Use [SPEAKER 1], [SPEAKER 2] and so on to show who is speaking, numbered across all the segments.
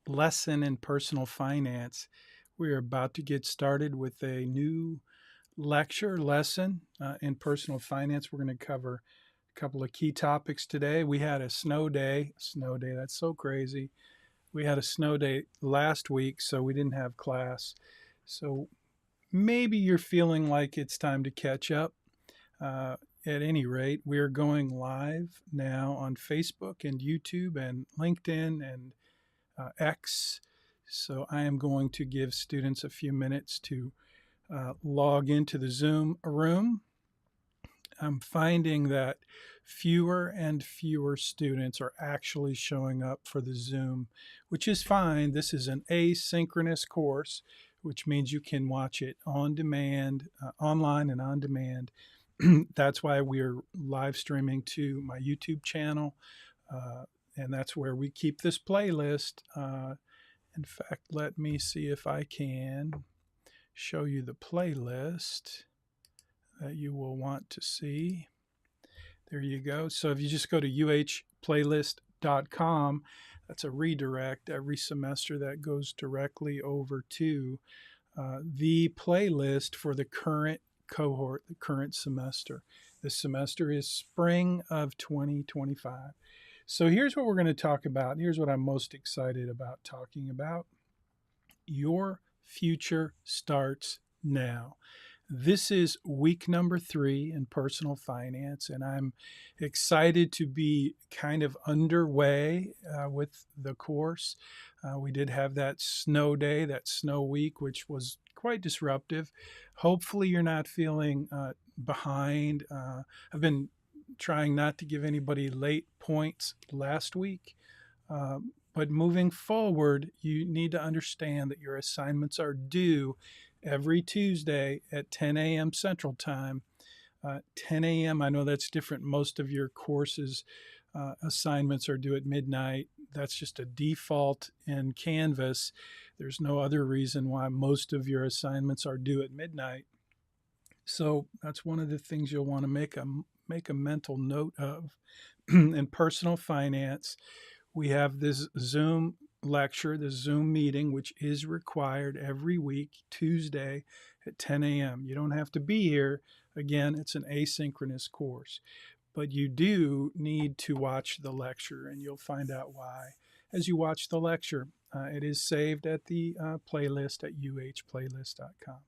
[SPEAKER 1] lesson in personal finance. We're about to get started with a new lesson in personal finance. We're going to cover a couple of key topics today. We had a snow day. Snow day, that's so crazy. We had a snow day last week, so we didn't have class. So maybe you're feeling like it's time to catch up. At any rate, we're going live now on Facebook and YouTube and LinkedIn and X. So I am going to give students a few minutes to log into the Zoom room. I'm finding that fewer and fewer students are actually showing up for the Zoom, which is fine. This is an asynchronous course, which means you can watch it on demand, online and on demand. That's why we're live streaming to my YouTube channel. And that's where we keep this playlist. In fact, let me see if I can show you the playlist that you will want to see. There you go. So if you just go to uhplaylist.com, that's a redirect every semester that goes directly over to the playlist for the current cohort, the current semester. This semester is spring of 2025. So here's what we're going to talk about. Here's what I'm most excited about talking about. Your future starts now. This is week number 3 in personal finance, and I'm excited to be kind of underway with the course. We did have that snow day, that snow week, which was quite disruptive. Hopefully you're not feeling behind. I've been trying not to give anybody late points last week. But moving forward, you need to understand that your assignments are due every Tuesday at 10 a.m. Central Time. 10 a.m., I know that's different. Most of your courses assignments are due at midnight. That's just a default in Canvas. There's no other reason why most of your assignments are due at midnight. So that's one of the things you'll want to make a mental note of. In personal finance, we have this Zoom lecture, the Zoom meeting, which is required every week, Tuesday at 10 a.m. You don't have to be here. Again, it's an asynchronous course, but you do need to watch the lecture, and you'll find out why as you watch the lecture. It is saved at the playlist at uhplaylist.com.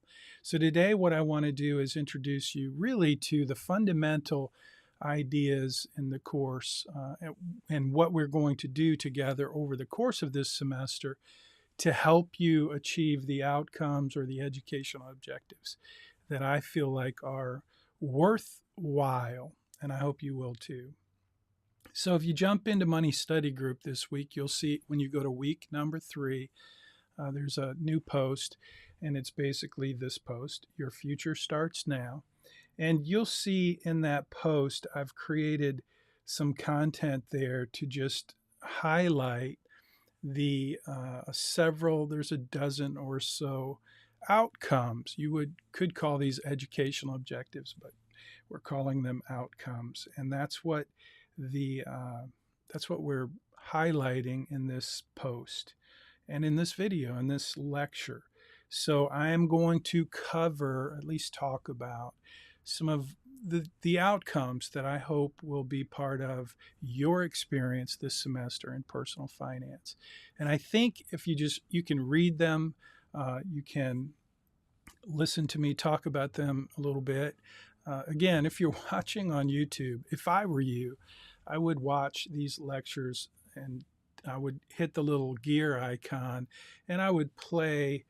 [SPEAKER 1] So today what I want to do is introduce you really to the fundamental ideas in the course and what we're going to do together over the course of this semester to help you achieve the outcomes or the educational objectives that I feel like are worthwhile, and I hope you will too. So if you jump into Money Study Group this week, you'll see when you go to week number 3, there's a new post, and it's basically this post: Your future starts now. And you'll see in that post, I've created some content there to just highlight the there's a dozen or so outcomes. You could call these educational objectives, but we're calling them outcomes. And that's what we're highlighting in this post and in this video, in this lecture. So I am going to cover, at least talk about, some of the outcomes that I hope will be part of your experience this semester in personal finance. And I think if you can read them, you can listen to me talk about them a little bit. Again, if you're watching on YouTube, if I were you, I would watch these lectures and I would hit the little gear icon and I would play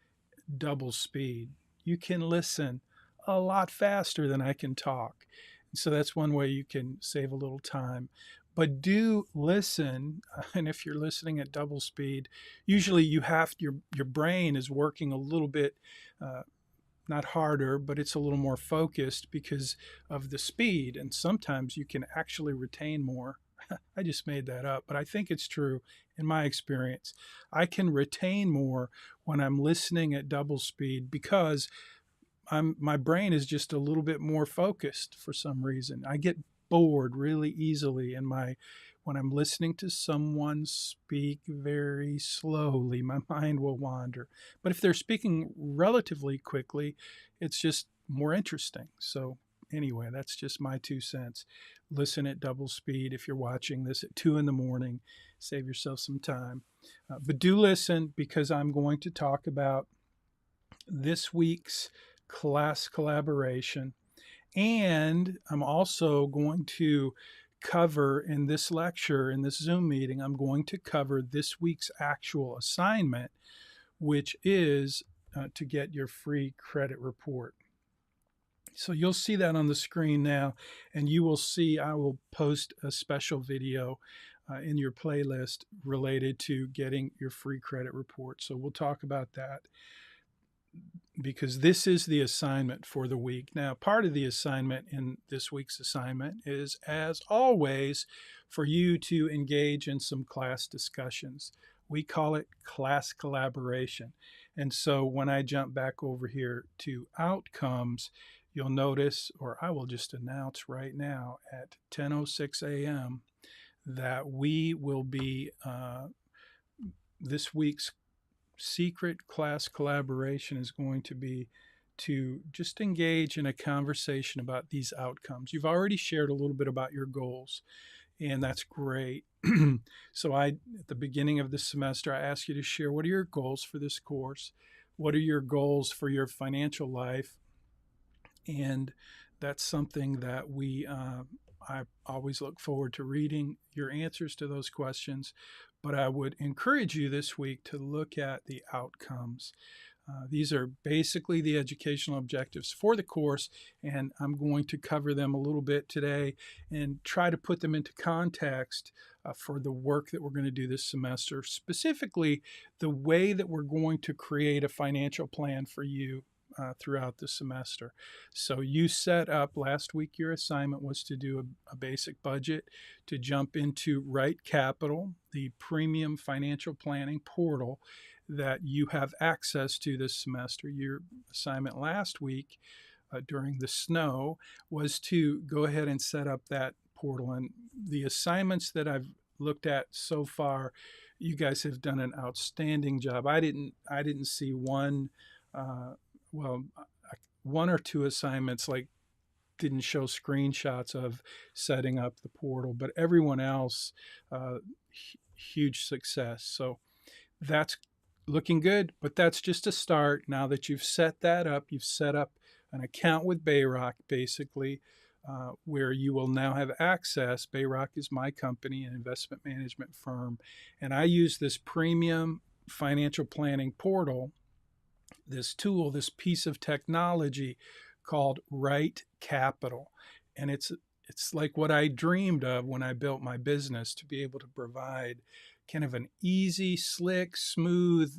[SPEAKER 1] double speed. You can listen a lot faster than I can talk. And so that's one way you can save a little time. But do listen, and if you're listening at double speed, usually your brain is working a little bit, not harder, but it's a little more focused because of the speed. And sometimes you can actually retain more. I just made that up, but I think it's true in my experience. I can retain more when I'm listening at double speed because my brain is just a little bit more focused for some reason. I get bored really easily when when I'm listening to someone speak very slowly, my mind will wander. But if they're speaking relatively quickly, it's just more interesting. So anyway, that's just my 2 cents. Listen at double speed. If you're watching this at 2 in the morning, save yourself some time. But do listen, because I'm going to talk about this week's class collaboration. And I'm also going to cover in this lecture, in this Zoom meeting, I'm going to cover this week's actual assignment, which is to get your free credit report. So you'll see that on the screen now, and you will see I will post a special video in your playlist related to getting your free credit report. So we'll talk about that, because this is the assignment for the week. Now, part of the assignment in this week's assignment is, as always, for you to engage in some class discussions. We call it class collaboration. And so when I jump back over here to outcomes, you'll notice, or I will just announce right now at 10:06 a.m. that we will be, this week's secret class collaboration is going to be to just engage in a conversation about these outcomes. You've already shared a little bit about your goals, and that's great. So at the beginning of the semester, I asked you to share, what are your goals for this course? What are your goals for your financial life? And that's something that I always look forward to reading your answers to those questions. But I would encourage you this week to look at the outcomes. These are basically the educational objectives for the course, and I'm going to cover them a little bit today and try to put them into context for the work that we're going to do this semester, specifically the way that we're going to create a financial plan for you throughout the semester. So you set up last week, your assignment was to do a basic budget, to jump into RightCapital, the premium financial planning portal that you have access to this semester. Your assignment last week during the snow was to go ahead and set up that portal. And the assignments that I've looked at so far, you guys have done an outstanding job. I didn't see one or two assignments didn't show screenshots of setting up the portal, but everyone else, huge success. So that's looking good, but that's just a start. Now that you've set that up, you've set up an account with Bayrock, basically, where you will now have access. Bayrock is my company, an investment management firm, and I use this premium financial planning portal, this tool, this piece of technology called RightCapital. And it's like what I dreamed of when I built my business, to be able to provide kind of an easy, slick, smooth,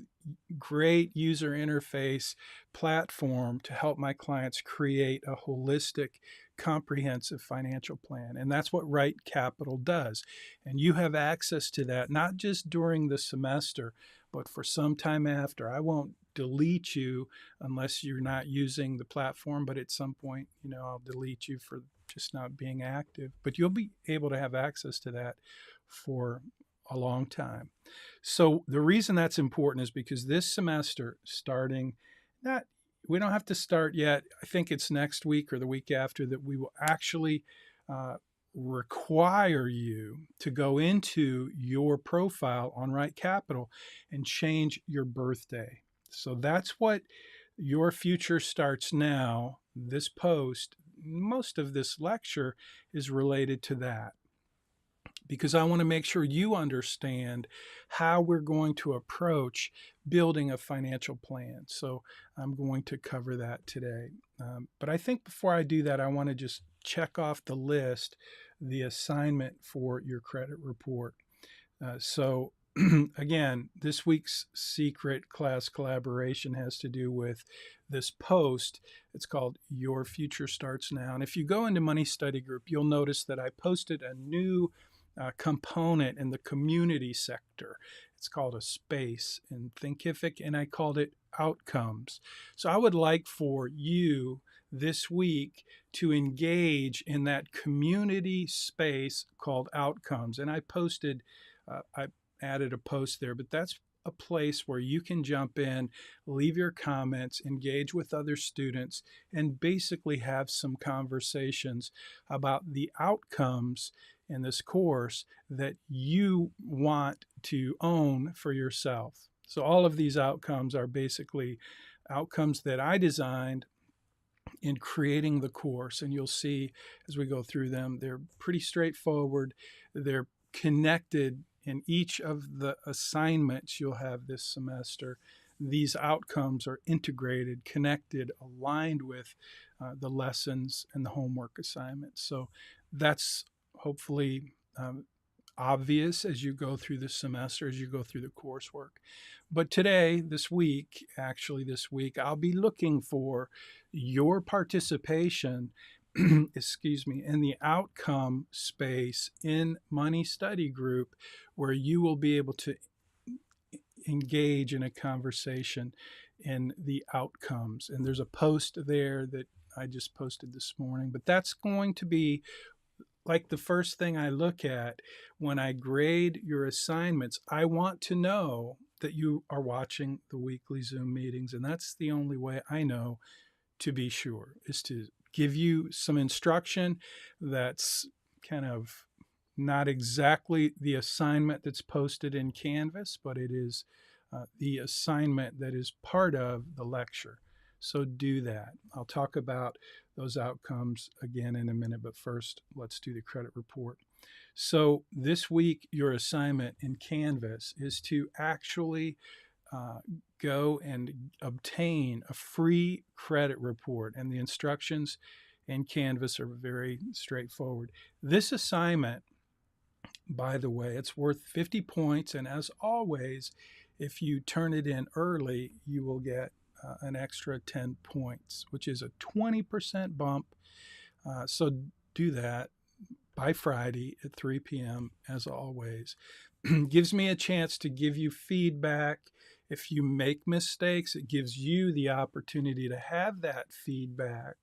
[SPEAKER 1] great user interface platform to help my clients create a holistic, comprehensive financial plan. And that's what RightCapital does. And you have access to that, not just during the semester, but for some time after. I won't delete you unless you're not using the platform, but at some point, I'll delete you for just not being active. But you'll be able to have access to that for a long time. So the reason that's important is because this semester, we don't have to start yet. I think it's next week or the week after that we will actually require you to go into your profile on RightCapital and change your birthday. So that's what Your Future Starts Now, this post, most of this lecture is related to that, because I want to make sure you understand how we're going to approach building a financial plan. So I'm going to cover that today. But I think before I do that, I want to just check off the list, the assignment for your credit report. So again, this week's secret class collaboration has to do with this post. It's called Your Future Starts Now. And if you go into Money Study Group, you'll notice that I posted a new component in the community sector. It's called a space in Thinkific, and I called it Outcomes. So I would like for you this week to engage in that community space called Outcomes. And I added a post there, but that's a place where you can jump in, leave your comments, engage with other students, and basically have some conversations about the outcomes in this course that you want to own for yourself. So all of these outcomes are basically outcomes that I designed in creating the course. And you'll see as we go through them, they're pretty straightforward. They're connected in each of the assignments you'll have this semester. These outcomes are integrated, connected, aligned with the lessons and the homework assignments. So that's hopefully obvious as you go through the semester, as you go through the coursework. But today, this week, I'll be looking for your participation, excuse me, in the outcome space in Money Study Group, where you will be able to engage in a conversation in the outcomes. And there's a post there that I just posted this morning, but that's going to be like the first thing I look at when I grade your assignments. I want to know that you are watching the weekly Zoom meetings, and that's the only way I know to be sure, is to give you some instruction that's kind of not exactly the assignment that's posted in Canvas, but it is the assignment that is part of the lecture. So do that. I'll talk about those outcomes again in a minute, but first let's do the credit report. So this week, your assignment in Canvas is to actually go and obtain a free credit report, and the instructions in Canvas are very straightforward. This assignment, by the way, it's worth 50 points, and as always, if you turn it in early, you will get an extra 10 points, which is a 20% bump. So do that by Friday at 3 p.m. as always. Gives me a chance to give you feedback. If you make mistakes, it gives you the opportunity to have that feedback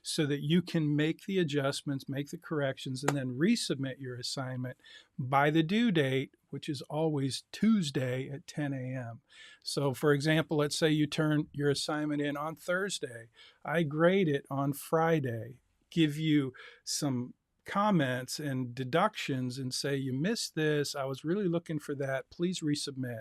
[SPEAKER 1] so that you can make the adjustments, make the corrections, and then resubmit your assignment by the due date, which is always Tuesday at 10 a.m. So for example, let's say you turn your assignment in on Thursday. I grade it on Friday, give you some comments and deductions and say, you missed this, I was really looking for that, please resubmit.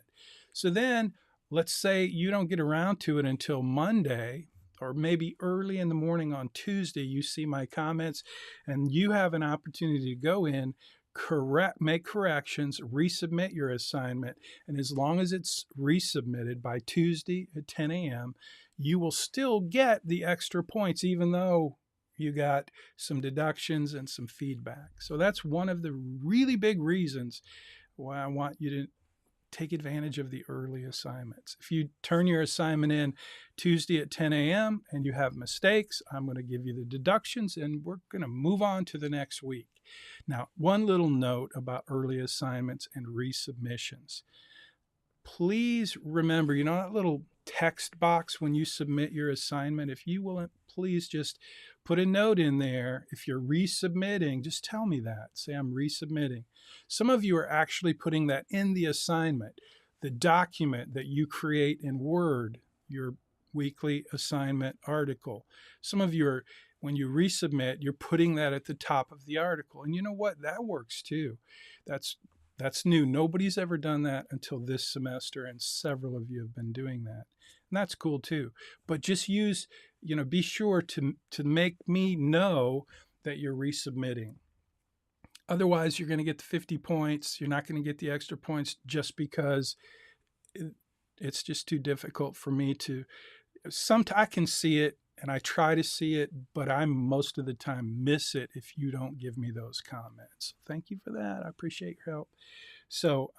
[SPEAKER 1] So then let's say you don't get around to it until Monday, or maybe early in the morning on Tuesday, you see my comments and you have an opportunity to go in, make corrections, resubmit your assignment. And as long as it's resubmitted by Tuesday at 10 a.m., you will still get the extra points, even though you got some deductions and some feedback. So that's one of the really big reasons why I want you to take advantage of the early assignments. If you turn your assignment in Tuesday at 10 a.m. and you have mistakes, I'm going to give you the deductions and we're going to move on to the next week. Now, one little note about early assignments and resubmissions. Please remember, you know that little text box when you submit your assignment? If you will, please just put a note in there. If you're resubmitting, just tell me that. Say, I'm resubmitting. Some of you are actually putting that in the assignment, the document that you create in Word, your weekly assignment article. Some of you are, when you resubmit, you're putting that at the top of the article. And you know what? That works too. That's new. Nobody's ever done that until this semester, and several of you have been doing that. And that's cool too. But just use, be sure to make me know that you're resubmitting. Otherwise, you're going to get the 50 points. You're not going to get the extra points just because it's just too difficult for me to. Sometimes I can see it and I try to see it, but I most of the time miss it if you don't give me those comments. Thank you for that. I appreciate your help. So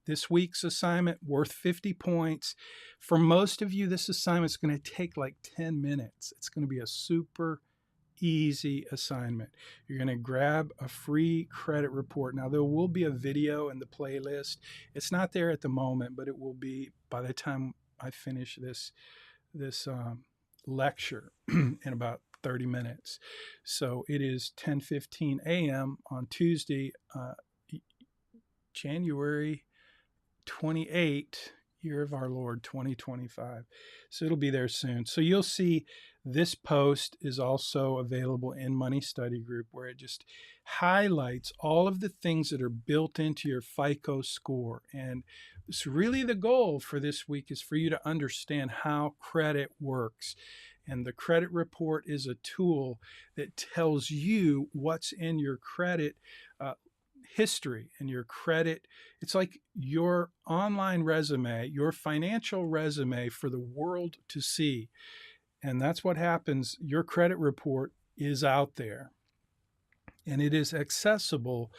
[SPEAKER 1] this week's assignment worth 50 points. For most of you, this assignment is going to take like 10 minutes. It's going to be a super easy assignment. You're going to grab a free credit report. Now, there will be a video in the playlist. It's not there at the moment, but it will be by the time I finish this lecture in about 30 minutes. So it is 10:15 a.m. on Tuesday, January 28, year of our Lord 2025. So it'll be there soon. So you'll see this post is also available in Money Study Group, where it just highlights all of the things that are built into your FICO score. And it's really the goal for this week is for you to understand how credit works. And the credit report is a tool that tells you what's in your credit history and your credit. It's like your online resume, your financial resume for the world to see. And that's what happens. Your credit report is out there and it is accessible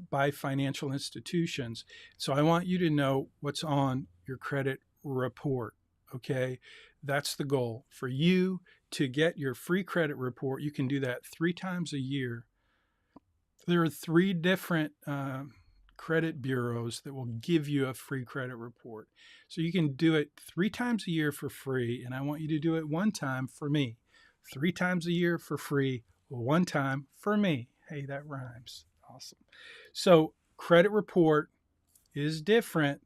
[SPEAKER 1] by financial institutions. So I want you to know what's on your credit report. Okay. That's the goal for you to get your free credit report. You can do that 3 times a year. There are 3 different credit bureaus that will give you a free credit report. So you can do it 3 times a year for free. And I want you to do it 1 time for me. 3 times a year for free, 1 time for me. Hey, that rhymes. Awesome. So credit report is different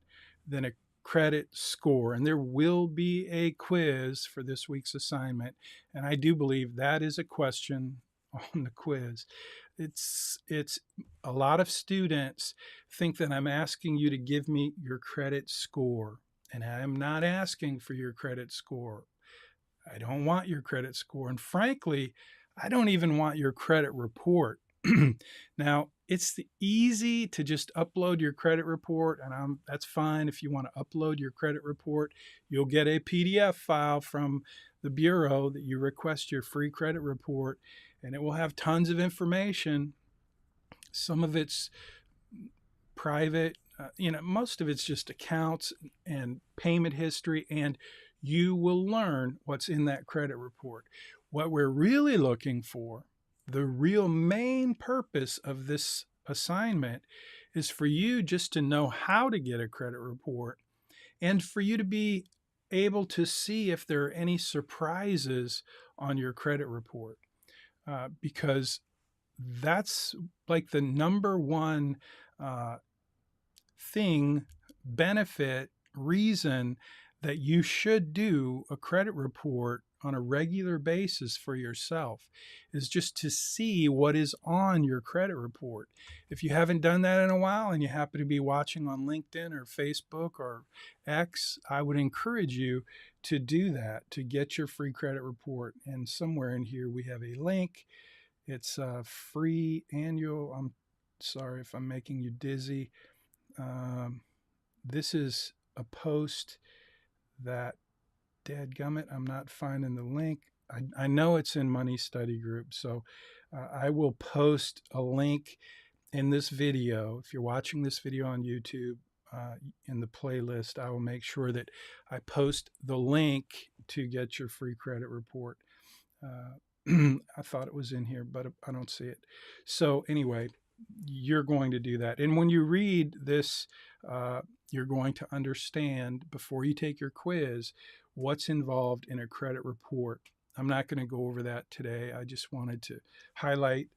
[SPEAKER 1] than a credit score. And there will be a quiz for this week's assignment. And I do believe that is a question on the quiz. It's a lot of students think that I'm asking you to give me your credit score, and I am not asking for your credit score. I don't want your credit score, and frankly, I don't even want your credit report. Now, it's easy to just upload your credit report, and that's fine. If you want to upload your credit report, you'll get a PDF file from the bureau that you request your free credit report, and it will have tons of information. Some of it's private, most of it's just accounts and payment history, and you will learn what's in that credit report. What we're really looking for, the real main purpose of this assignment, is for you just to know how to get a credit report and for you to be able to see if there are any surprises on your credit report. Because that's like the number one benefit, reason that you should do a credit report on a regular basis for yourself, is just to see what is on your credit report. If you haven't done that in a while and you happen to be watching on LinkedIn or Facebook or X, I would encourage you to do that, to get your free credit report. And somewhere in here we have a link. It's a free annual. I'm sorry if I'm making you dizzy. This is a post that, dadgummit, I'm not finding the link. I know it's in Money Study Group, so I will post a link in this video. If you're watching this video on YouTube, in the playlist, I will make sure that I post the link to get your free credit report. I thought it was in here, but I don't see it. So anyway, you're going to do that. And when you read this, you're going to understand, before you take your quiz, what's involved in a credit report. I'm not going to go over that today. I just wanted to highlight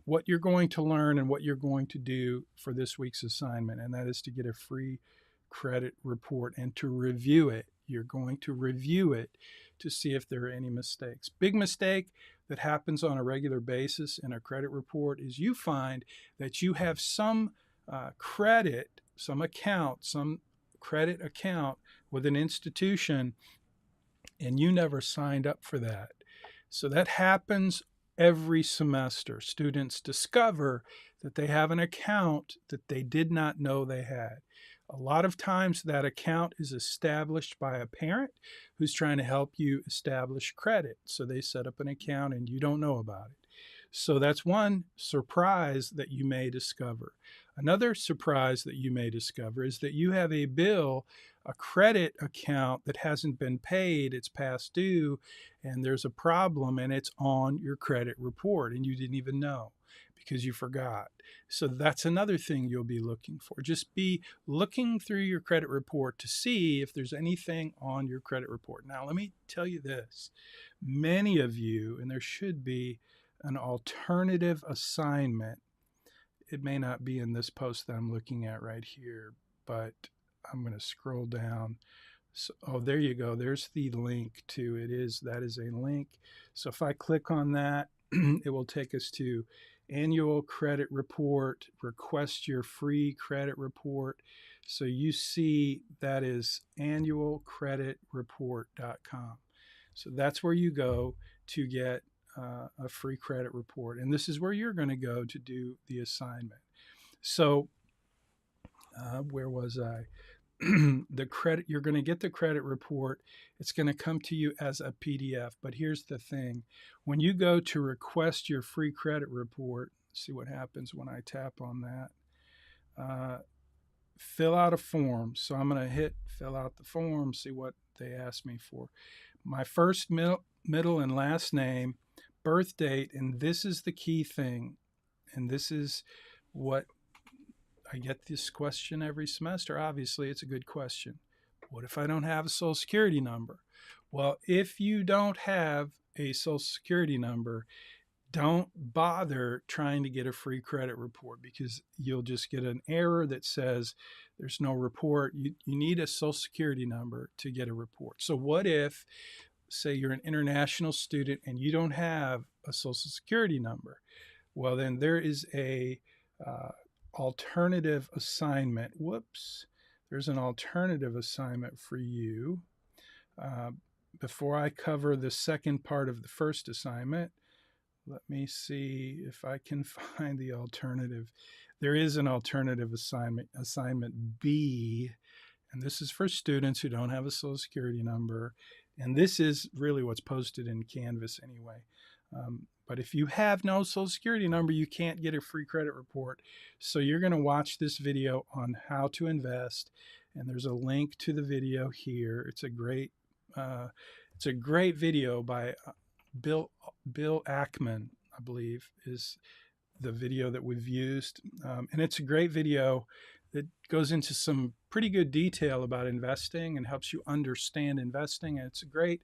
[SPEAKER 1] what you're going to learn and what you're going to do for this week's assignment, and that is to get a free credit report and to review it. You're going to review it to see if there are any mistakes. Big mistake that happens on a regular basis in a credit report is you find that you have some credit, some credit account with an institution, and you never signed up for that. So that happens every semester. Students discover that they have an account that they did not know they had. A lot of times that account is established by a parent who's trying to help you establish credit. So they set up an account and you don't know about it. So that's one surprise that you may discover. Another surprise that you may discover is that you have a bill, a credit account that hasn't been paid, it's past due, and there's a problem and it's on your credit report and you didn't even know. because you forgot. So that's another thing you'll be looking for. Just be looking through your credit report to see if there's anything on your credit report. Now, let me tell you this. Many of you, and there should be an alternative assignment. It may not be in this post that I'm looking at right here, but I'm going to scroll down. So, oh, there you go. There's the link to it. That is a link. So if I click on that, it will take us to annual credit report, request your free credit report. So you see that is annualcreditreport.com. So that's where you go to get a free credit report. And this is where you're going to go to do the assignment. So where was I? You're going to get the credit report. It's going to come to you as a PDF. But here's the thing. When you go to request your free credit report, see what happens when I tap on that. Fill out a form. So I'm going to hit fill out the form, see what they ask me for. My first, middle, and last name, birth date, and this is the key thing. And this is what I get this question every semester. Obviously, it's a good question. What if I don't have a Social Security number? Well, if you don't have a Social Security number, don't bother trying to get a free credit report, because you'll just get an error that says there's no report. You need a Social Security number to get a report. So what if, say, you're an international student and you don't have a Social Security number? Well, then there is a alternative assignment. Whoops. There's an alternative assignment for you. Before I cover the second part of the first assignment, let me see if I can find the alternative. There is an alternative assignment, assignment B, and this is for students who don't have a Social Security number. And this is really what's posted in Canvas anyway. But if you have no Social Security number, you can't get a free credit report. So you're going to watch this video on how to invest, and there's a link to the video here. It's a great video by Bill Ackman, I believe, is the video that we've used, and it's a great video that goes into some pretty good detail about investing and helps you understand investing. And it's a great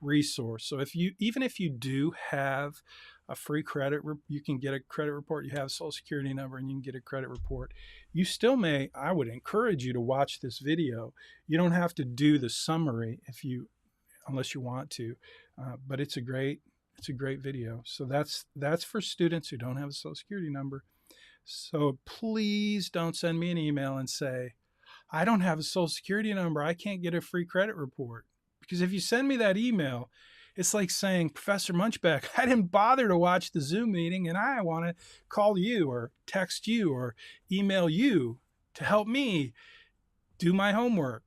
[SPEAKER 1] resource. So even if you do have a free credit, you can get a credit report, you have a Social Security number, and you can get a credit report. You still may, I would encourage you to watch this video. You don't have to do the summary unless you want to, but it's a great video. So that's for students who don't have a Social Security number. So please don't send me an email and say, I don't have a Social Security number, I can't get a free credit report. Because if you send me that email, it's like saying, Professor Munchbach, I didn't bother to watch the Zoom meeting, and I want to call you or text you or email you to help me do my homework.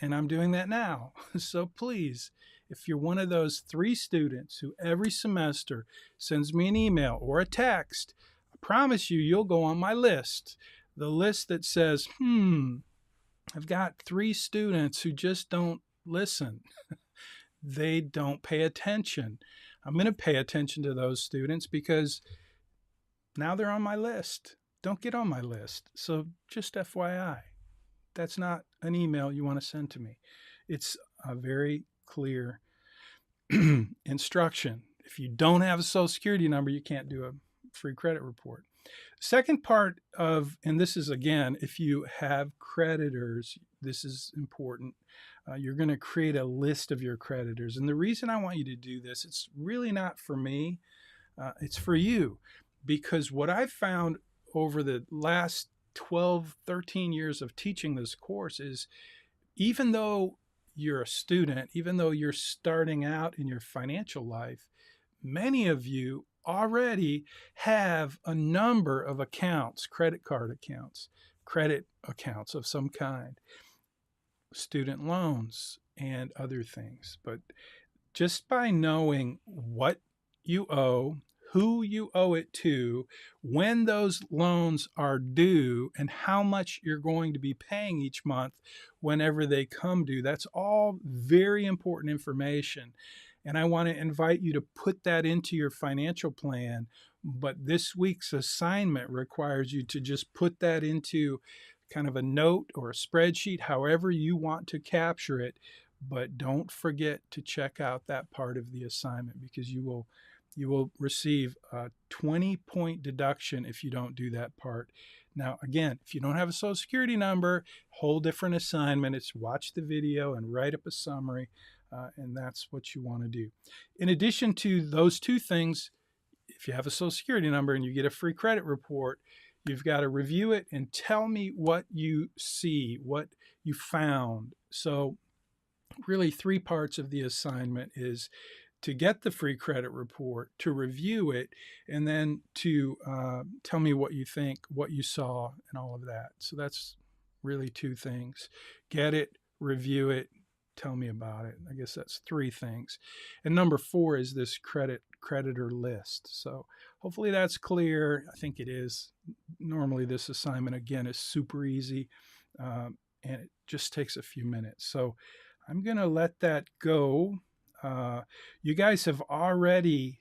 [SPEAKER 1] And I'm doing that now. So please, if you're one of those 3 students who every semester sends me an email or a text, I promise you'll go on my list. The list that says, I've got 3 students who just don't listen. They don't pay attention. I'm going to pay attention to those students because now they're on my list. Don't get on my list. So just FYI, that's not an email you want to send to me. It's a very clear instruction. If you don't have a Social Security number, you can't do a free credit report. Second part of, and this is again, if you have creditors, this is important. You're going to create a list of your creditors. And the reason I want you to do this, it's really not for me. It's for you. Because what I've found over the last 12, 13 years of teaching this course is, even though you're a student, even though you're starting out in your financial life, many of you already have a number of accounts, credit card accounts, credit accounts of some kind, student loans, and other things. But just by knowing what you owe, who you owe it to, when those loans are due, and how much you're going to be paying each month whenever they come due, that's all very important information. And I want to invite you to put that into your financial plan. But this week's assignment requires you to just put that into kind of a note or a spreadsheet, however you want to capture it. But don't forget to check out that part of the assignment, because you will receive a 20-point deduction if you don't do that part. Now, again, if you don't have a Social Security number, whole different assignment. It's watch the video and write up a summary, and that's what you want to do. In addition to those two things, if you have a Social Security number and you get a free credit report, you've got to review it and tell me what you see, what you found. So really, three parts of the assignment is to get the free credit report, to review it, and then to tell me what you think, what you saw, and all of that. So that's really two things. Get it, review it, tell me about it. I guess that's three things. And number four is this creditor list. So hopefully that's clear. I think it is. Normally this assignment, again, is super easy, and it just takes a few minutes. So I'm going to let that go. You guys have already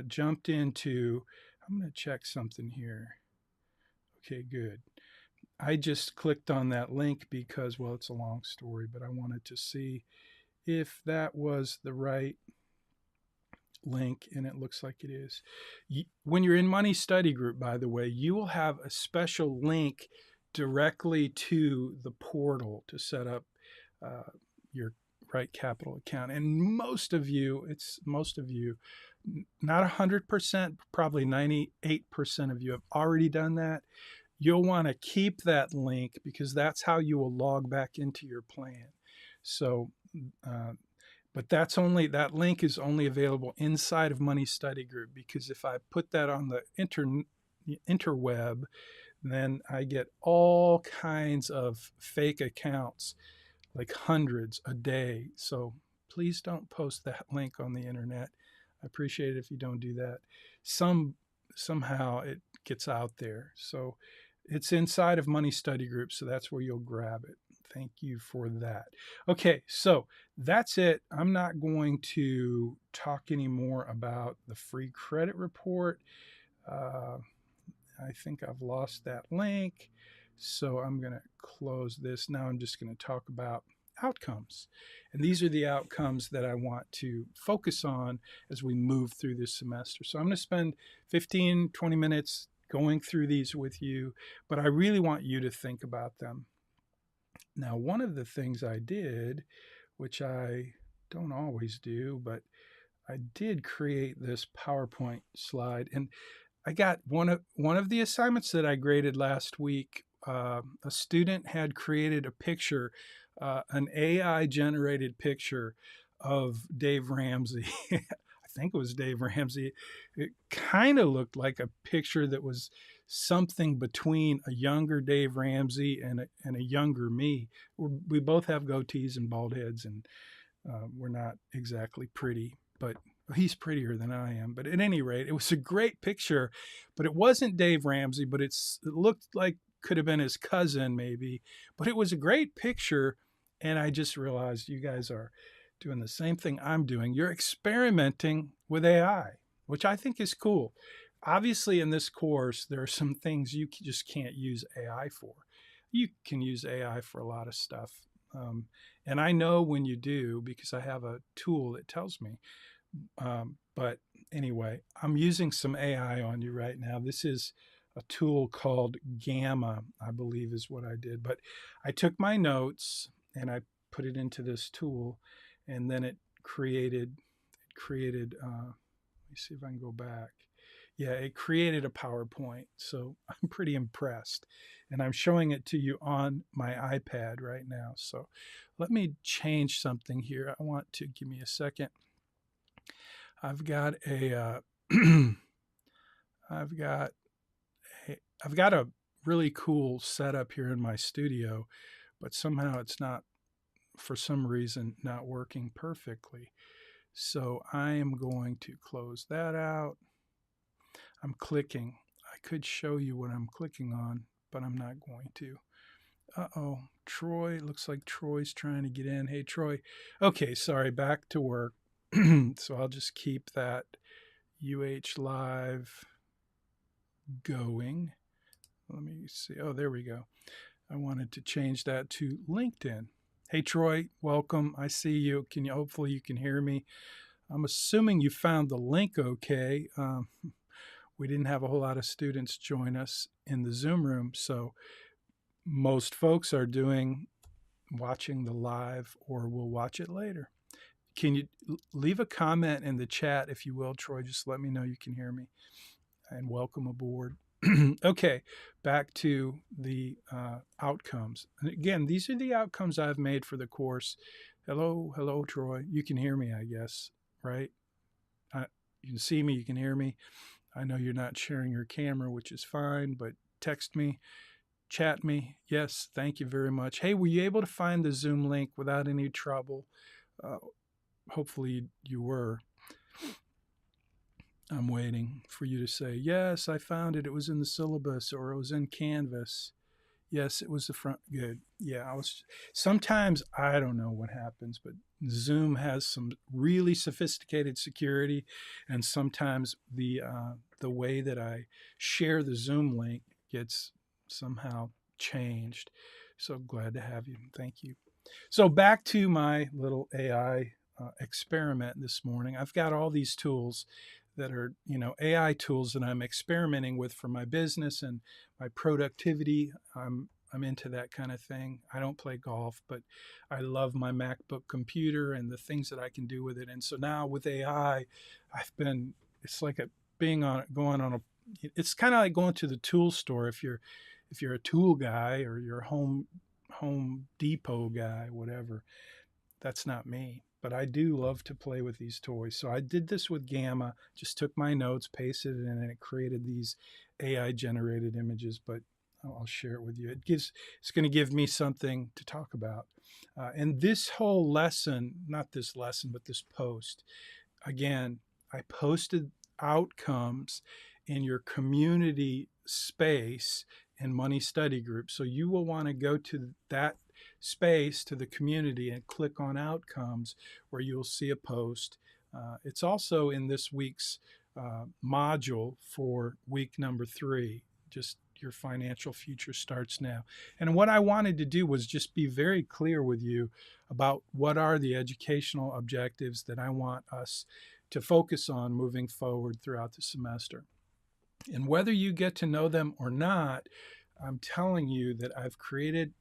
[SPEAKER 1] jumped into, I'm going to check something here. Okay, good. I just clicked on that link because, well, it's a long story, but I wanted to see if that was the right link, and it looks like it is. When you're in Money Study Group, by the way, you will have a special link directly to the portal to set up your RightCapital account. And most of you, not 100%, probably 98% of you have already done that. You'll want to keep that link because that's how you will log back into your plan. So, but that link is only available inside of Money Study Group, because if I put that on the interweb, then I get all kinds of fake accounts, like hundreds a day. So please don't post that link on the internet. I appreciate it if you don't do that. Somehow it gets out there. So it's inside of Money Study Group, so that's where you'll grab it. Thank you for that. Okay, so that's it. I'm not going to talk anymore about the free credit report. I think I've lost that link. So I'm going to close this. Now I'm just going to talk about outcomes. And these are the outcomes that I want to focus on as we move through this semester. So I'm going to spend 15, 20 minutes going through these with you, but I really want you to think about them. Now, one of the things I did, which I don't always do, but I did create this PowerPoint slide, and I got one of the assignments that I graded last week. A student had created a picture, an AI generated picture of Dave Ramsey. I think it was Dave Ramsey. It kind of looked like a picture that was something between a younger Dave Ramsey and a younger me. We both have goatees and bald heads, and we're not exactly pretty, but he's prettier than I am. But at any rate, it was a great picture, but it wasn't Dave Ramsey, but it looked like could have been his cousin maybe, but it was a great picture. And I just realized you guys are doing the same thing I'm doing. You're experimenting with AI, which I think is cool. Obviously, in this course, there are some things you just can't use AI for. You can use AI for a lot of stuff. And I know when you do, because I have a tool that tells me. But anyway, I'm using some AI on you right now. This is a tool called Gamma, I believe is what I did. But I took my notes and I put it into this tool, and then it created, let me see if I can go back. Yeah, it created a PowerPoint. So I'm pretty impressed. And I'm showing it to you on my iPad right now. So let me change something here. I want to, give me a second. I've got a really cool setup here in my studio, but somehow it's not, for some reason, not working perfectly. So I am going to close that out. I'm clicking. I could show you what I'm clicking on, but I'm not going to. Uh-oh, Troy, looks like Troy's trying to get in. Hey, Troy. Okay, sorry, back to work. So I'll just keep that UH Live going. Let me see. Oh, there we go. I wanted to change that to LinkedIn. Hey, Troy, welcome. I see you. Hopefully you can hear me. I'm assuming you found the link okay. We didn't have a whole lot of students join us in the Zoom room, so most folks are watching the live or will watch it later. Can you leave a comment in the chat if you will, Troy? Just let me know you can hear me. And welcome aboard. Okay, back to the outcomes. And again, these are the outcomes I've made for the course. Hello, Troy. You can hear me, I guess, right? You can see me, you can hear me. I know you're not sharing your camera, which is fine, but text me, chat me. Yes, thank you very much. Hey, were you able to find the Zoom link without any trouble? Hopefully you were. I'm waiting for you to say, yes, I found it. It was in the syllabus or it was in Canvas. Yes, it was the front. Good. Yeah, sometimes I don't know what happens, but Zoom has some really sophisticated security, and sometimes the way that I share the Zoom link gets somehow changed. So glad to have you. Thank you. So back to my little AI experiment this morning. I've got all these tools that are, AI tools that I'm experimenting with for my business and my productivity. I'm into that kind of thing. I don't play golf, but I love my MacBook computer and the things that I can do with it. And so now with AI, it's like it's kind of like going to the tool store if you're a tool guy or you're a Home Depot guy, whatever. That's not me, but I do love to play with these toys. So I did this with Gamma, just took my notes, pasted it in, and it created these AI generated images, but I'll share it with you. It's going to give me something to talk about. And this whole lesson, not this lesson, but this post, again, I posted outcomes in your community space and money study group. So you will want to go to that space, to the community, and click on outcomes where you'll see a post. It's also in this week's module for week number 3. Just your financial future starts now. And what I wanted to do was just be very clear with you about what are the educational objectives that I want us to focus on moving forward throughout the semester. And whether you get to know them or not, I'm telling you that I've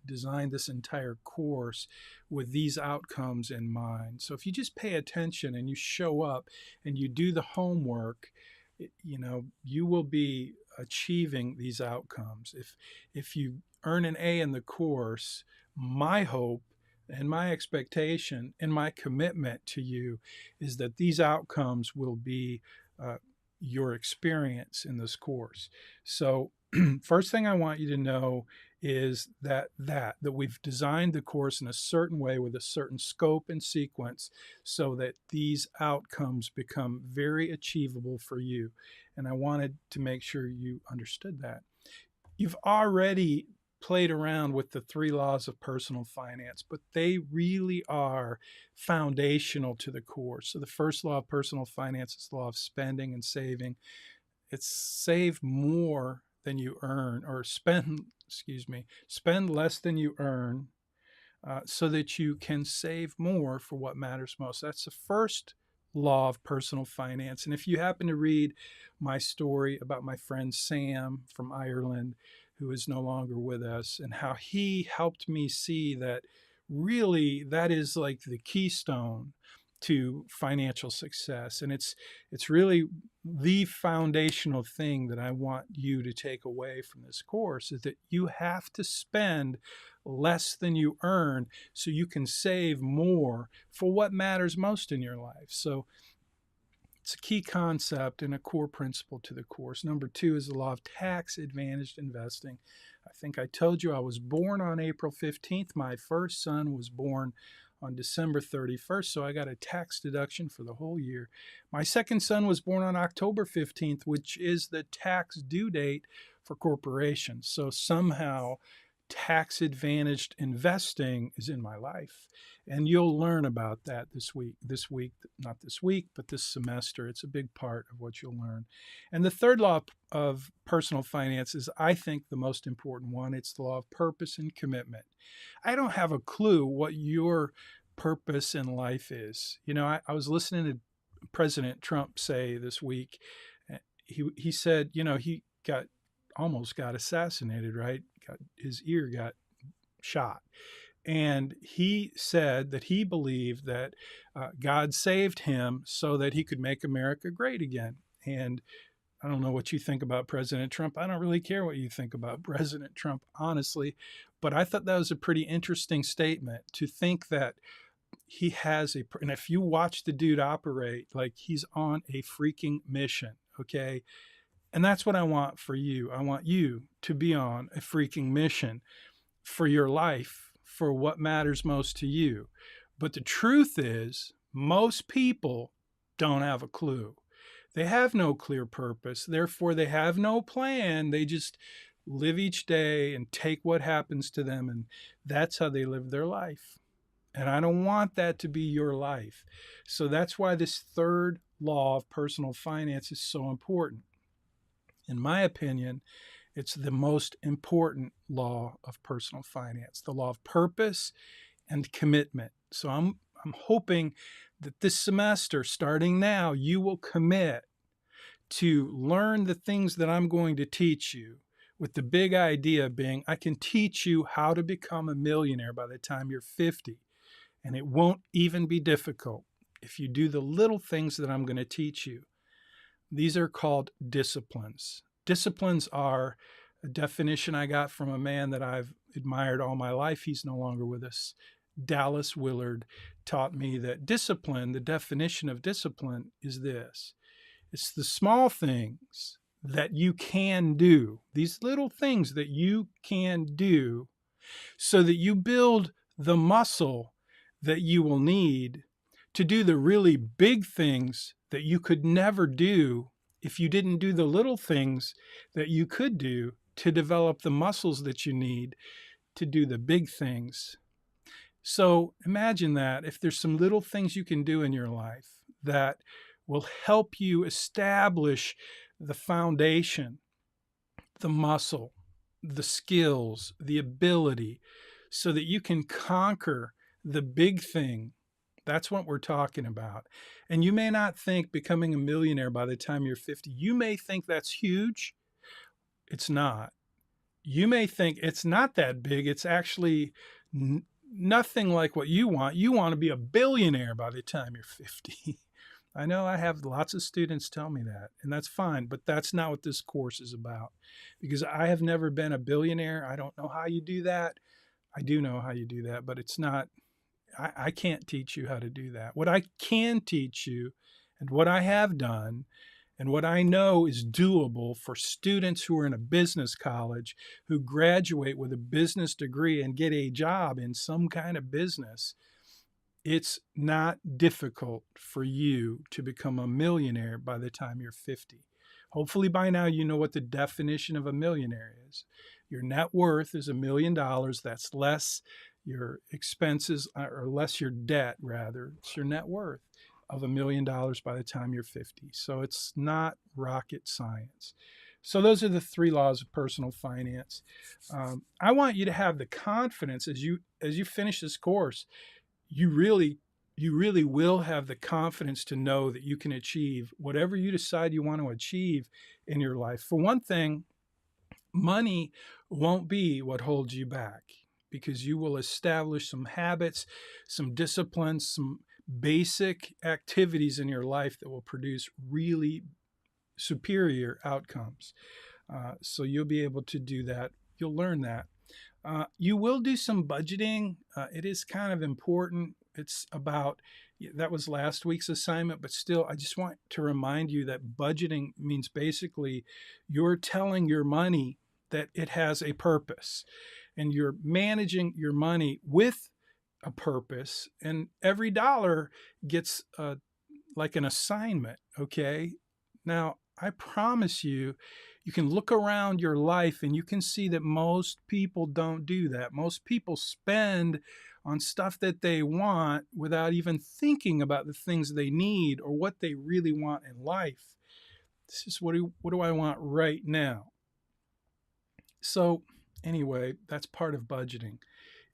[SPEAKER 1] designed this entire course with these outcomes in mind. So if you just pay attention and you show up and you do the homework, you will be achieving these outcomes. If you earn an A in the course, my hope and my expectation and my commitment to you is that these outcomes will be your experience in this course. So first thing I want you to know is that we've designed the course in a certain way with a certain scope and sequence so that these outcomes become very achievable for you. And I wanted to make sure you understood that. You've already played around with the 3 laws of personal finance, but they really are foundational to the course. So the first law of personal finance is the law of spending and saving. It's save more than you earn, or spend less than you earn, so that you can save more for what matters most. That's the first law of personal finance. And if you happen to read my story about my friend Sam from Ireland, who is no longer with us, and how he helped me see that really that is like the keystone to financial success. And it's really the foundational thing that I want you to take away from this course, is that you have to spend less than you earn so you can save more for what matters most in your life. So it's a key concept and a core principle to the course. Number 2 is the law of tax-advantaged investing. I think I told you I was born on April 15th. My first son was born on December 31st, so I got a tax deduction for the whole year. My second son was born on October 15th, which is the tax due date for corporations. So somehow tax-advantaged investing is in my life. And you'll learn about that this week, not this week, but this semester. It's a big part of what you'll learn. And the third law of personal finance is, I think, the most important one. It's the law of purpose and commitment. I don't have a clue what your purpose in life is. I was listening to President Trump say this week, he said, he almost got assassinated, right? His ear got shot. And he said that he believed that God saved him so that he could make America great again. And I don't know what you think about President Trump. I don't really care what you think about President Trump, honestly. But I thought that was a pretty interesting statement, to think that he has and if you watch the dude operate, like, he's on a freaking mission, okay? And that's what I want for you. I want you to be on a freaking mission for your life, for what matters most to you. But the truth is, most people don't have a clue. They have no clear purpose. Therefore, they have no plan. They just live each day and take what happens to them, and that's how they live their life. And I don't want that to be your life. So that's why this third law of personal finance is so important. In my opinion, it's the most important law of personal finance, the law of purpose and commitment. So I'm hoping that this semester, starting now, you will commit to learn the things that I'm going to teach you, with the big idea being, I can teach you how to become a millionaire by the time you're 50. And it won't even be difficult if you do the little things that I'm going to teach you. These are called disciplines. Disciplines are a definition I got from a man that I've admired all my life. He's no longer with us. Dallas Willard taught me that discipline, the definition of discipline, is this. It's the small things that you can do, these little things that you can do, so that you build the muscle that you will need to do the really big things that you could never do if you didn't do the little things that you could do to develop the muscles that you need to do the big things. So imagine that if there's some little things you can do in your life that will help you establish the foundation, the muscle, the skills, the ability, so that you can conquer the big thing. That's what we're talking about. And you may not think becoming a millionaire by the time you're 50, you may think that's huge. It's not. You may think it's not that big. It's actually nothing like what you want. You want to be a billionaire by the time you're 50. I know I have lots of students tell me that, and that's fine, but that's not what this course is about, because I have never been a billionaire. I don't know how you do that. I do know how you do that, but it's not, I can't teach you how to do that. What I can teach you, and what I have done, and what I know is doable for students who are in a business college, who graduate with a business degree and get a job in some kind of business, it's not difficult for you to become a millionaire by the time you're 50. Hopefully by now you know what the definition of a millionaire is. Your net worth is $1 million. That's less your expenses, or less your debt, rather. It's your net worth of $1 million by the time you're 50. So it's not rocket science. So those are the three laws of personal finance. I want you to have the confidence as you finish this course. You really will have the confidence to know that you can achieve whatever you decide you want to achieve in your life. For one thing, money won't be what holds you back, because you will establish some habits, some disciplines, some basic activities in your life that will produce really superior outcomes. So you'll be able to do that. You'll learn that. You will do some budgeting. It is kind of important. It's about, that was last week's assignment, but still, I just want to remind you that budgeting means basically you're telling your money that it has a purpose, and you're managing your money with a purpose, and every dollar gets like an assignment, okay? Now, I promise you, you can look around your life and you can see that most people don't do that. Most people spend on stuff that they want without even thinking about the things they need or what they really want in life. This is what do I want right now? So, anyway, that's part of budgeting.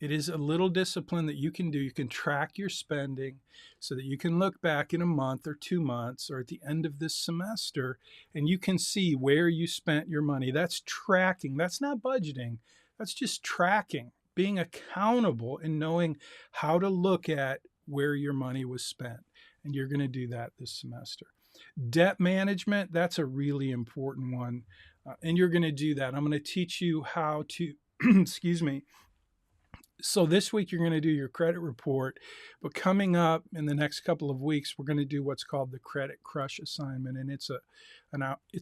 [SPEAKER 1] It is a little discipline that you can do. You can track your spending so that you can look back in a month or 2 months or at the end of this semester and you can see where you spent your money. That's tracking. That's not budgeting. That's just tracking, being accountable and knowing how to look at where your money was spent. And you're going to do that this semester. Debt management, that's a really important one. And you're going to do that. I'm going to teach you how to, excuse me. So this week you're going to do your credit report, but coming up in the next couple of weeks, we're going to do what's called the Credit Crush assignment. And it's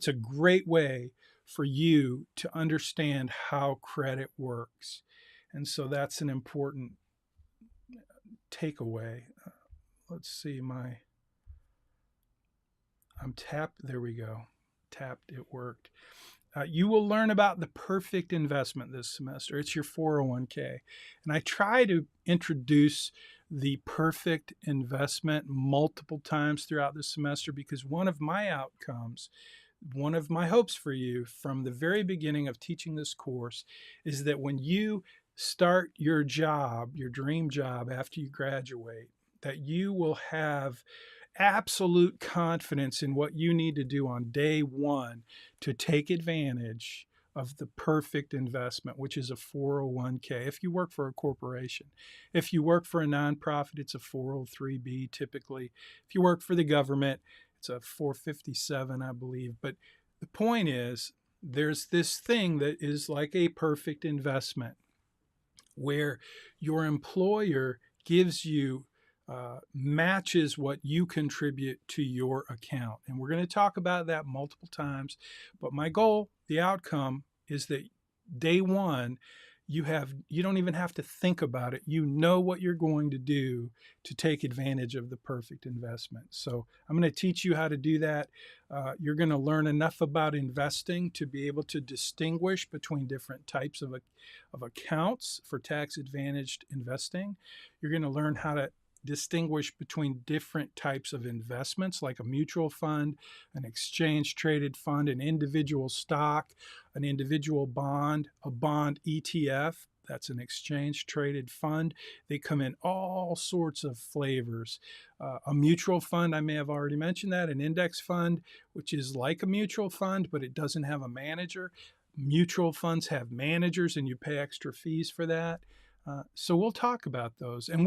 [SPEAKER 1] a great way for you to understand how credit works. And so that's an important takeaway. Let's see, I'm tapped. There we go. Tapped, it worked. You will learn about the perfect investment this semester. It's your 401k. And I try to introduce the perfect investment multiple times throughout the semester because one of my outcomes, one of my hopes for you from the very beginning of teaching this course is that when you start your job, your dream job after you graduate, that you will have absolute confidence in what you need to do on day one to take advantage of the perfect investment, which is a 401k. If you work for a corporation, if you work for a nonprofit, it's a 403b typically. If you work for the government, it's a 457, I believe. But the point is, there's this thing that is like a perfect investment where your employer gives you matches what you contribute to your account. And we're going to talk about that multiple times. But my goal, the outcome, is that day one, you don't even have to think about it. You know what you're going to do to take advantage of the perfect investment. So I'm going to teach you how to do that. You're going to learn enough about investing to be able to distinguish between different types of accounts for tax-advantaged investing. You're going to learn how to distinguish between different types of investments like a mutual fund, an exchange traded fund, an individual stock, an individual bond, a bond ETF. That's an exchange traded fund. They come in all sorts of flavors. A mutual fund, I may have already mentioned that, an index fund, which is like a mutual fund, but it doesn't have a manager. Mutual funds have managers and you pay extra fees for that. So we'll talk about those, and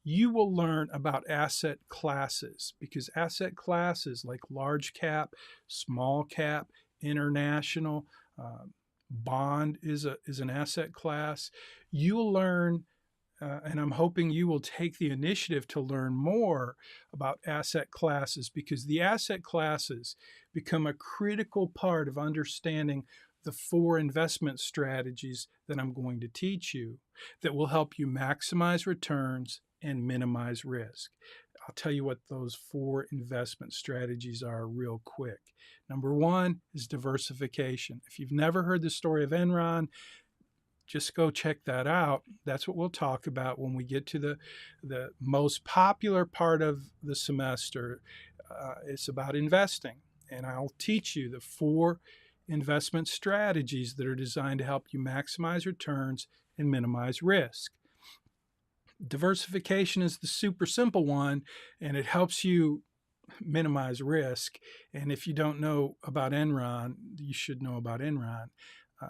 [SPEAKER 1] you will learn about asset classes, because asset classes like large cap, small cap, international, bond is an asset class. You'll learn, and I'm hoping you will take the initiative to learn more about asset classes, because the asset classes become a critical part of understanding the 4 investment strategies that I'm going to teach you that will help you maximize returns and minimize risk. I'll tell you what those 4 investment strategies are real quick. Number 1 is diversification. If you've never heard the story of Enron, just go check that out. That's what we'll talk about when we get to the most popular part of the semester. It's about investing. And I'll teach you the 4 investment strategies that are designed to help you maximize returns and minimize risk. Diversification is the super simple one, and it helps you minimize risk. And if you don't know about Enron, you should know about Enron.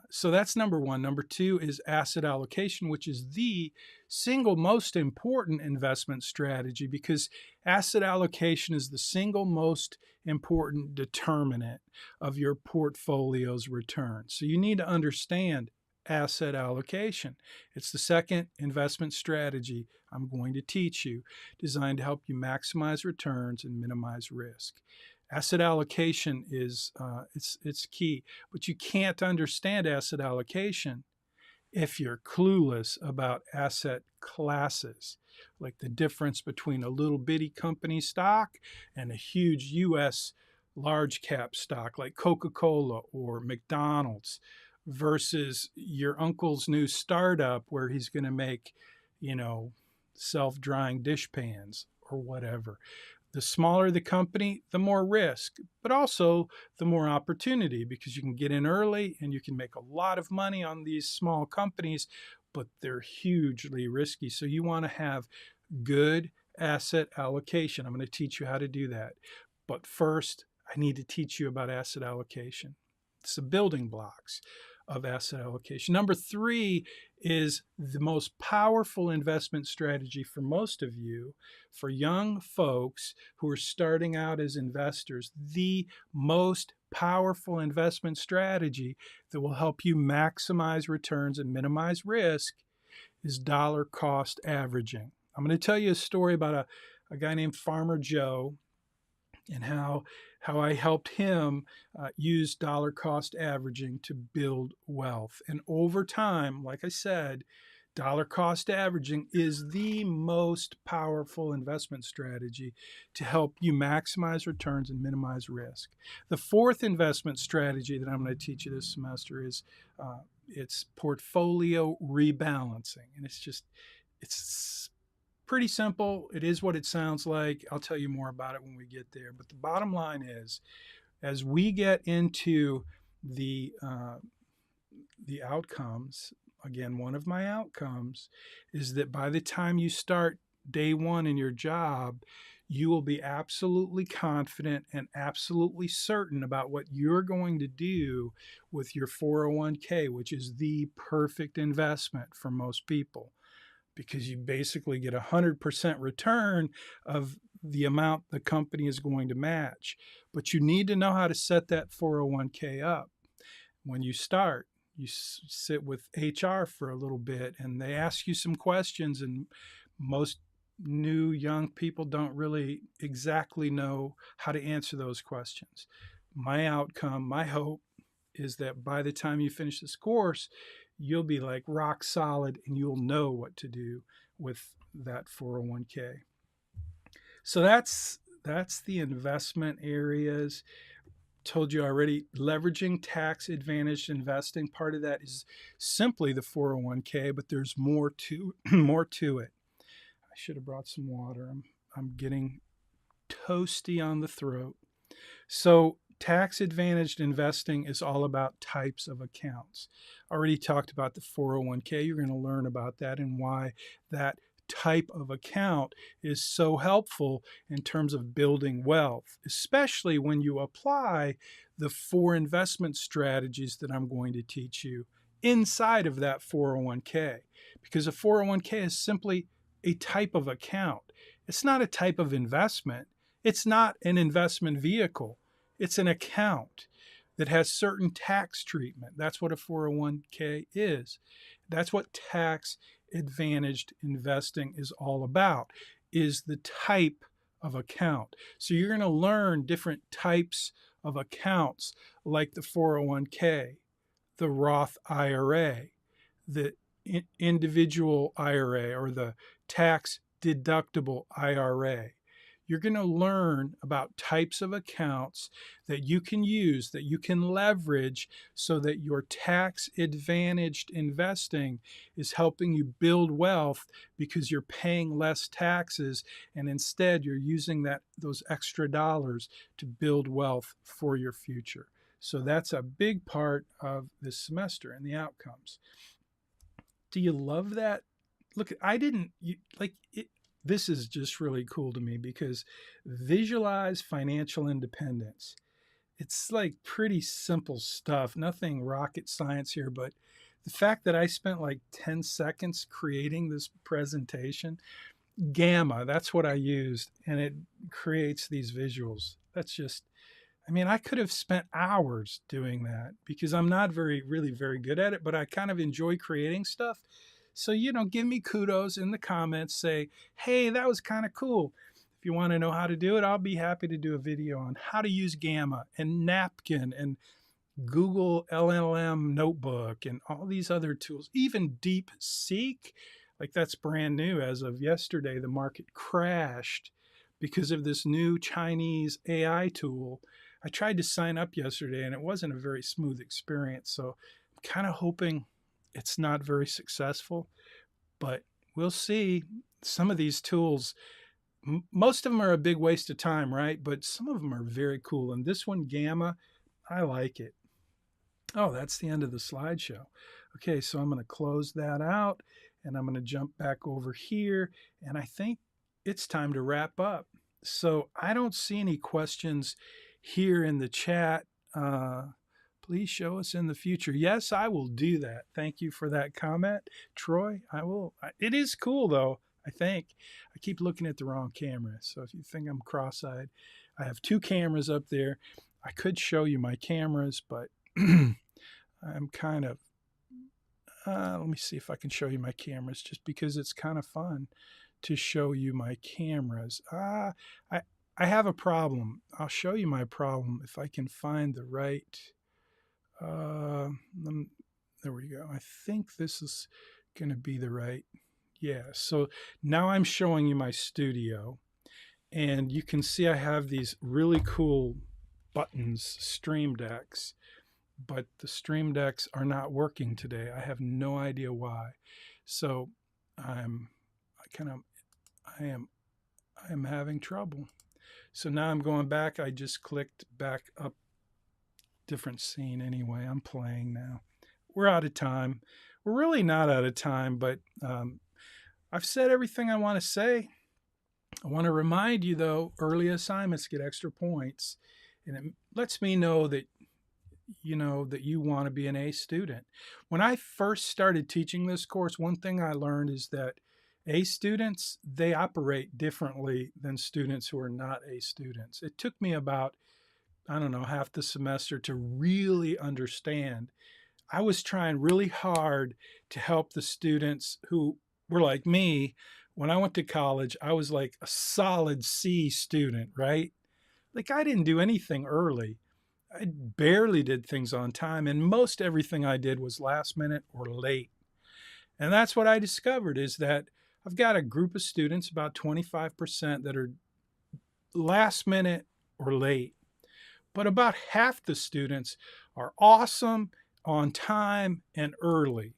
[SPEAKER 1] So that's number 1. Number 2 is asset allocation, which is the single most important investment strategy, because asset allocation is the single most important determinant of your portfolio's return. So you need to understand asset allocation. It's the second investment strategy I'm going to teach you, designed to help you maximize returns and minimize risk. Asset allocation is it's key, but you can't understand asset allocation if you're clueless about asset classes, like the difference between a little bitty company stock and a huge U.S. large cap stock like Coca-Cola or McDonald's versus your uncle's new startup where he's going to make, you know, self-drying dish pans or whatever. The smaller the company, the more risk, but also the more opportunity because you can get in early and you can make a lot of money on these small companies, but they're hugely risky. So you want to have good asset allocation. I'm going to teach you how to do that. But first, I need to teach you about asset allocation. It's the building blocks of asset allocation. Number 3 is the most powerful investment strategy for most of you, for young folks who are starting out as investors. The most powerful investment strategy that will help you maximize returns and minimize risk is dollar cost averaging. I'm going to tell you a story about a guy named Farmer Joe and how I helped him use dollar cost averaging to build wealth. And over time, like I said, dollar cost averaging is the most powerful investment strategy to help you maximize returns and minimize risk. The 4th investment strategy that I'm going to teach you this semester is it's portfolio rebalancing. And it's pretty simple. It is what it sounds like. I'll tell you more about it when we get there. But the bottom line is, as we get into the outcomes, again, one of my outcomes is that by the time you start day 1 in your job, you will be absolutely confident and absolutely certain about what you're going to do with your 401k, which is the perfect investment for most people, because you basically get 100% return of the amount the company is going to match. But you need to know how to set that 401k up. When you start, you sit with HR for a little bit and they ask you some questions, and most new young people don't really exactly know how to answer those questions. My outcome, my hope is that by the time you finish this course, you'll be like rock solid and you'll know what to do with that 401k. So that's the investment areas. Told you already, leveraging tax advantaged investing. Part of that is simply the 401k, but there's more to it. I should have brought some water. I'm getting toasty on the throat. So tax advantaged investing is all about types of accounts. I already talked about the 401k. You're going to learn about that and why that type of account is so helpful in terms of building wealth, especially when you apply the 4 investment strategies that I'm going to teach you inside of that 401k. Because a 401k is simply a type of account. It's not a type of investment. It's not an investment vehicle. It's an account that has certain tax treatment. That's what a 401k is. That's what tax advantaged investing is all about, is the type of account. So you're going to learn different types of accounts like the 401k, the Roth IRA, the individual IRA, or the tax deductible IRA. You're going to learn about types of accounts that you can use, that you can leverage so that your tax advantaged investing is helping you build wealth because you're paying less taxes, and instead you're using those extra dollars to build wealth for your future. So that's a big part of this semester and the outcomes. Do you love that? Look, this is just really cool to me because visualize financial independence. It's like pretty simple stuff, nothing rocket science here, but the fact that I spent like 10 seconds creating this presentation, Gamma, that's what I used, and it creates these visuals. I could have spent hours doing that because I'm not really very good at it, but I kind of enjoy creating stuff. So, give me kudos in the comments. Say, hey, that was kind of cool. If you want to know how to do it, I'll be happy to do a video on how to use Gamma and Napkin and Google LLM Notebook and all these other tools. Even DeepSeek, like that's brand new as of yesterday. The market crashed because of this new Chinese AI tool. I tried to sign up yesterday and it wasn't a very smooth experience. So I'm kind of hoping it's not very successful, but we'll see. Some of these tools, most of them are a big waste of time, right? But some of them are very cool. And this one, Gamma, I like it. Oh, that's the end of the slideshow. Okay, so I'm going to close that out and I'm going to jump back over here. And I think it's time to wrap up. So I don't see any questions here in the chat. Please show us in the future. Yes, I will do that. Thank you for that comment, Troy. I will. It is cool, though, I think. I keep looking at the wrong camera. So if you think I'm cross-eyed, I have two cameras up there. I could show you my cameras, but I'm kind of, let me see if I can show you my cameras just because it's kind of fun to show you my cameras. I have a problem. I'll show you my problem if I can find the right, there we go. I think this is going to be the right, yeah. So now I'm showing you my studio and you can see I have these really cool buttons, stream decks, but the stream decks are not working today. I have no idea why. So I am having trouble. So now I'm going back. I just clicked back up, different scene anyway. I'm playing now. We're out of time. We're really not out of time, but I've said everything I want to say. I want to remind you though, early assignments get extra points, and it lets me know that you want to be an A student. When I first started teaching this course, one thing I learned is that A students, they operate differently than students who are not A students. It took me about, I don't know, half the semester to really understand. I was trying really hard to help the students who were like me. When I went to college, I was like a solid C student, right? Like I didn't do anything early. I barely did things on time, and most everything I did was last minute or late. And that's what I discovered is that I've got a group of students, about 25%, that are last minute or late. But about half the students are awesome, on time, and early.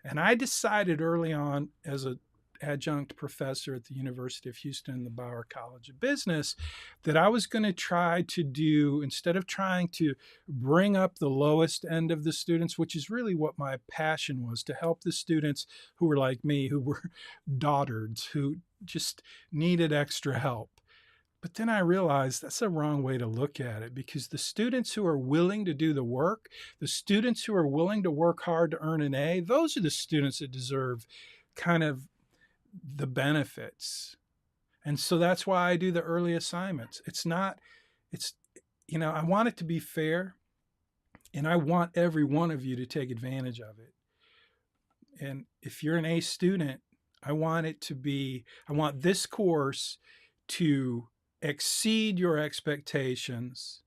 [SPEAKER 1] And I decided early on as an adjunct professor at the University of Houston and the Bauer College of Business that I was going to try to do, instead of trying to bring up the lowest end of the students, which is really what my passion was, to help the students who were like me, who were dotards, who just needed extra help. But then I realized that's the wrong way to look at it, because the students who are willing to do the work, the students who are willing to work hard to earn an A, those are the students that deserve kind of the benefits. And so that's why I do the early assignments. I want it to be fair, and I want every one of you to take advantage of it. And if you're an A student, I want this course to exceed your expectations.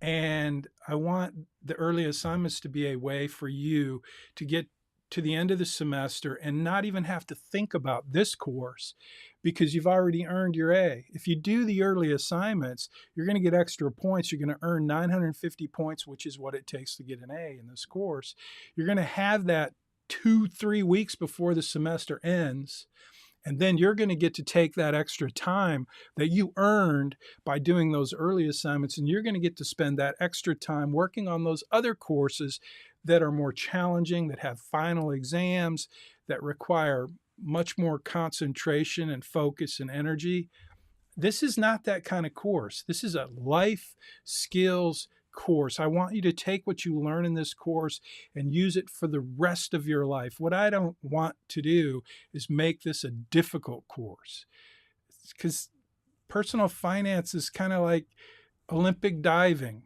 [SPEAKER 1] And I want the early assignments to be a way for you to get to the end of the semester and not even have to think about this course, because you've already earned your A. If you do the early assignments, you're going to get extra points. You're going to earn 950 points, which is what it takes to get an A in this course. You're going to have that 2-3 weeks before the semester ends. And then you're going to get to take that extra time that you earned by doing those early assignments, and you're going to get to spend that extra time working on those other courses that are more challenging, that have final exams, that require much more concentration and focus and energy. This is not that kind of course. This is a life skills course. I want you to take what you learn in this course and use it for the rest of your life. What I don't want to do is make this a difficult course, because personal finance is kind of like Olympic diving.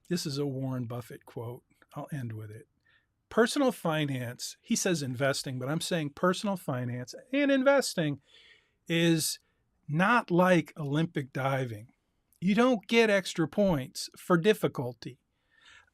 [SPEAKER 1] This is a Warren Buffett quote. I'll end with it. Personal finance, he says investing, but I'm saying personal finance and investing is not like Olympic diving. You don't get extra points for difficulty.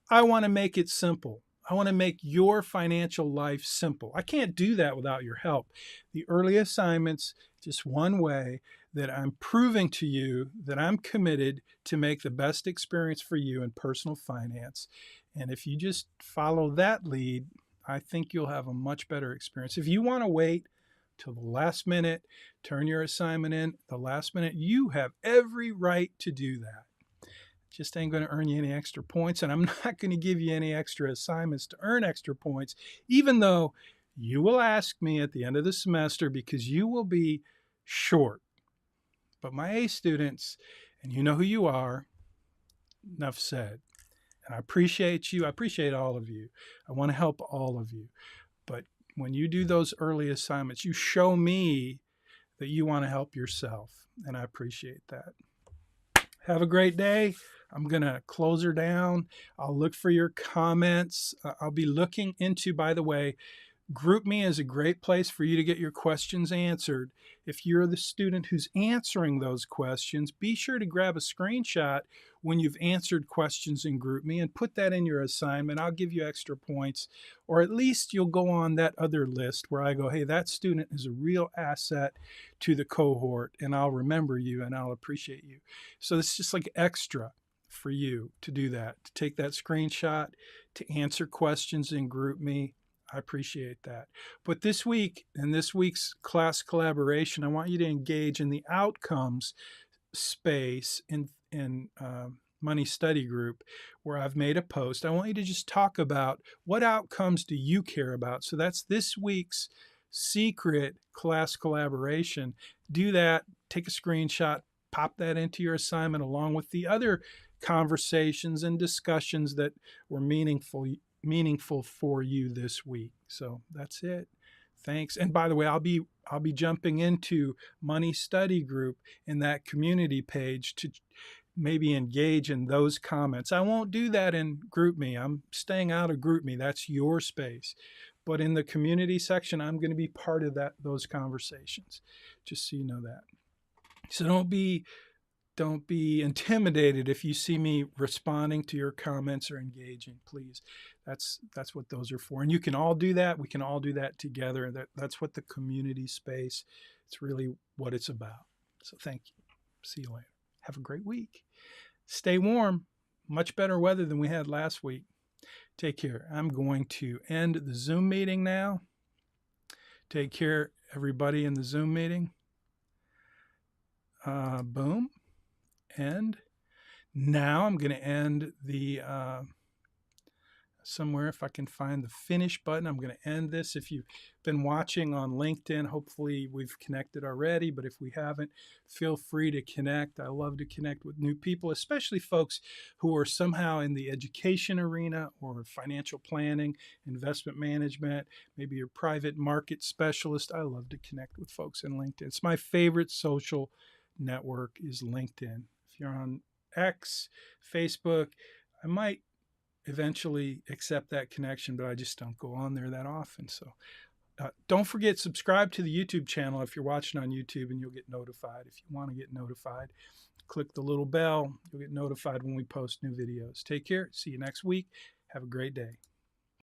[SPEAKER 1] I want to make it simple. I want to make your financial life simple. I can't do that without your help. The early assignments, just one way that I'm proving to you that I'm committed to make the best experience for you in personal finance. And if you just follow that lead, I think you'll have a much better experience. If you want to wait till the last minute, turn your assignment in the last minute, you have every right to do that. Just ain't going to earn you any extra points, and I'm not going to give you any extra assignments to earn extra points, even though you will ask me at the end of the semester because you will be short. But my A students, and you know who you are, enough said. And I appreciate you. I appreciate all of you. I want to help all of you. But when you do those early assignments, you show me that you want to help yourself, and I appreciate that. Have a great day. I'm going to close her down. I'll look for your comments. I'll be looking into, by the way, GroupMe is a great place for you to get your questions answered. If you're the student who's answering those questions, be sure to grab a screenshot when you've answered questions in GroupMe and put that in your assignment. I'll give you extra points, or at least you'll go on that other list where I go, hey, that student is a real asset to the cohort, and I'll remember you and I'll appreciate you. So it's just like extra for you to do that, to take that screenshot, to answer questions in GroupMe. I appreciate that. But this week, in this week's class collaboration, I want you to engage in the outcomes space in Money Study Group, where I've made a post. I want you to just talk about what outcomes do you care about. So that's this week's secret class collaboration. Do that, take a screenshot, pop that into your assignment along with the other conversations and discussions that were meaningful for you this week. So that's it. Thanks. And by the way, I'll be jumping into Money Study Group in that community page to maybe engage in those comments. I won't do that in GroupMe. I'm staying out of GroupMe. That's your space. But in the community section, I'm going to be part of those conversations, just so you know that. So don't be intimidated if you see me responding to your comments or engaging, please. That's what those are for. And you can all do that. We can all do that together. That's what the community space, it's really what it's about. So thank you. See you later. Have a great week. Stay warm. Much better weather than we had last week. Take care. I'm going to end the Zoom meeting now. Take care, everybody in the Zoom meeting. Boom. And now I'm going to end the somewhere, if I can find the finish button, I'm going to end this. If you've been watching on LinkedIn, hopefully we've connected already, but if we haven't, feel free to connect. I love to connect with new people, especially folks who are somehow in the education arena or financial planning, investment management, maybe you're a private market specialist. I love to connect with folks in LinkedIn. It's my favorite social network is LinkedIn. If you're on X, Facebook, I might eventually accept that connection, but I just don't go on there that often. So don't forget, subscribe to the YouTube channel if you're watching on YouTube, and you'll get notified. If you want to get notified, click the little bell. You'll get notified when we post new videos. Take care. See you next week. Have a great day.